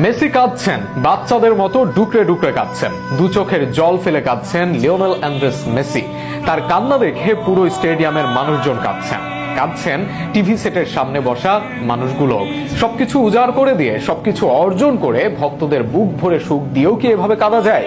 Messi কাঁদছেন, বাচ্চাদের মতো ডুকরে ডুকরে কাঁদছেন। দু চোখের জল ফেলে কাঁদছেন লিওনেল অ্যান্ড্রেস মেসি। তার কান্না দেখে পুরো স্টেডিয়ামের মানুষজন কাঁদছেন। কাঁদছেন টিভি সেটের সামনে বসা মানুষগুলো। সবকিছু উজাড় করে দিয়ে, সবকিছু অর্জন করে ভক্তদের বুক ভরে সুখ দিয়েও কি এভাবে কাঁদা যায়?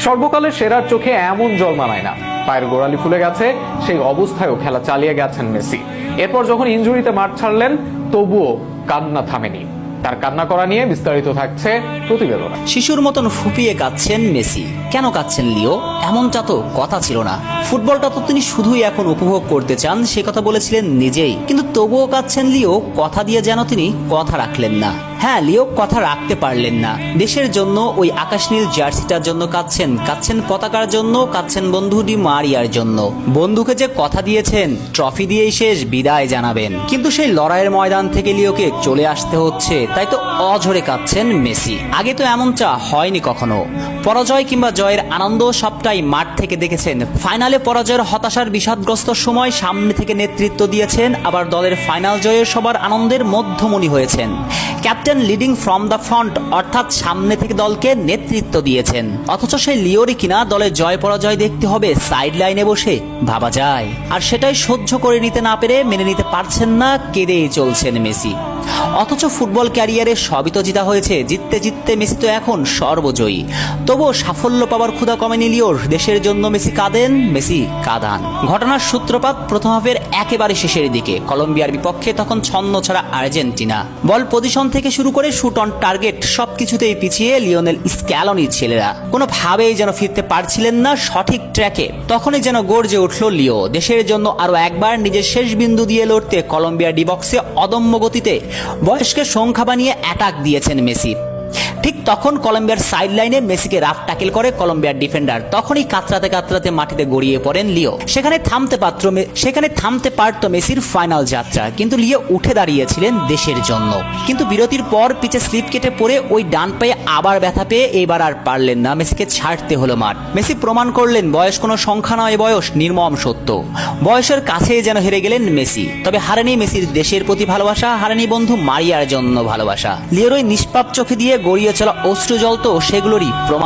সর্বকালের সেরার চোখে এমন জল মানায় না। পায়ের গোড়ালি ফুলে গেছে, সেই অবস্থায়ও খেলা চালিয়ে গেছেন মেসি। এরপর যখন ইনজুরিতে মাঠ ছাড়লেন, তবুও কান্না থামেনি। তার কান্না করা নিয়ে বিস্তারিত থাকছে প্রতিবেদন। শিশুর মতন ফুপিয়ে কাঁদছেন মেসি। কেন কাঁদছেন লিও? এমনটা তো কথা ছিল না। ফুটবলটা তো তিনি শুধুই এখন উপভোগ করতে চান, সে কথা বলেছিলেন নিজেই। কিন্তু তবুও কাঁদছেন লিও, কথা দিয়ে যেন তিনি কথা রাখলেন না। হ্যাঁ, লিও কথা রাখতে পারলেন না। দেশের জন্য ওই আকাশ নীল জার্সিটার জন্য কাঁদছেন, কাঁদছেন পতাকার জন্য, কাঁদছেন বন্ধু ডি মারিয়ার জন্য। বন্ধুকে যে কথা দিয়েছেন ট্রফি দিয়েই শেষ বিদায় জানাবেন, কিন্তু সেই লড়াইয়ের ময়দান থেকে লিওকে চলে আসতে হচ্ছে, তাই তো অঝরে কাঁদছেন মেসি। আগে তো এমনটা হয়নি কখনো। পরাজয় কিংবা জয়ের আনন্দ সবটাই মাঠ থেকে দেখেছেন। ফাইনালে পরাজয়ের হতাশার বিষাদগ্রস্ত সময় সামনে থেকে নেতৃত্ব দিয়েছেন, আবার দলের ফাইনাল জয়ের সবার আনন্দের মধ্যমণি হয়েছেন। Captain leading from the front, অর্থাৎ সামনে থেকে দলকে নেতৃত্ব দিয়েছেন। অথচ সেই লিওরই কিনা দলের জয় পরাজয় দেখতে হবে সাইড লাইনে বসে, ভাবা যায়? আর সেটাই সহ্য করে নিতে না পেরে, মেনে নিতে পারছেন না, কেঁদেই চলছেন মেসি। অথচ ফুটবল ক্যারিয়ারে সবই তো জিতা হয়েছে। জিততে জিততে মেসি তো এখন সর্বজয়ী। তবুও সাফল্য পাওয়ার ক্ষুধা কমেনি লিওর। দেশের জন্য মেসি কাঁদেন, মেসি কাঁদান। ঘটনার সূত্রপাত প্রথম হাফের একেবারে শেষের দিকে। কলম্বিয়ার বিপক্ষে তখন ছন্ন ছাড়া আর্জেন্টিনা। বল পজিশন থেকে শুরু করে শুট অন টার্গেট সবকিছুতেই পিছিয়ে লিওনেল স্ক্যালোনির ছেলেরা কোনোভাবেই যেন ফিরতে পারছিলেন না সঠিক ট্র্যাকে। তখনই যেন গর্জে উঠল লিও। দেশের জন্য আরো একবার নিজের শেষ বিন্দু দিয়ে লড়তে কলম্বিয়ার ডি বক্সে অদম্য গতিতে বয়সকে সংখ্যা বানিয়ে অ্যাটাক দিয়েছেন মেসি। ঠিক তখন কলম্বিয়ার সাইড লাইনে মেসিকে রাফ ট্যাকেল করে কলম্বিয়ার ডিফেন্ডার। তখনই কাতরাতে কাতরাতে মাটিতে গড়িয়ে পড়েন লিও। সেখানে থামতে পারত মেসির ফাইনাল যাত্রা, কিন্তু লিও উঠে দাঁড়িয়েছিলেন দেশের জন্য। কিন্তু বিরতির পর পিচে স্লিপ কেটে পড়ে ওই ডান পায়ে আবার ব্যথা পেয়ে এবার আর পারলেন না, মেসিকে ছাড়তে হলো মাঠ। মেসি প্রমাণ করলেন বয়স কোনো সংখ্যা নয়, বয়স নির্মম সত্য। বয়সের কাছেই যেন হেরে গেলেন মেসি। তবে হারেনি মেসির দেশের প্রতি ভালোবাসা, হারেনি বন্ধু মারিয়ার জন্য ভালোবাসা। লিওর ওই নিষ্পাপ চোখে দিয়ে গড়িয়ে চলা অশ্রু জল তো সেগুলোরই প্রমাণ।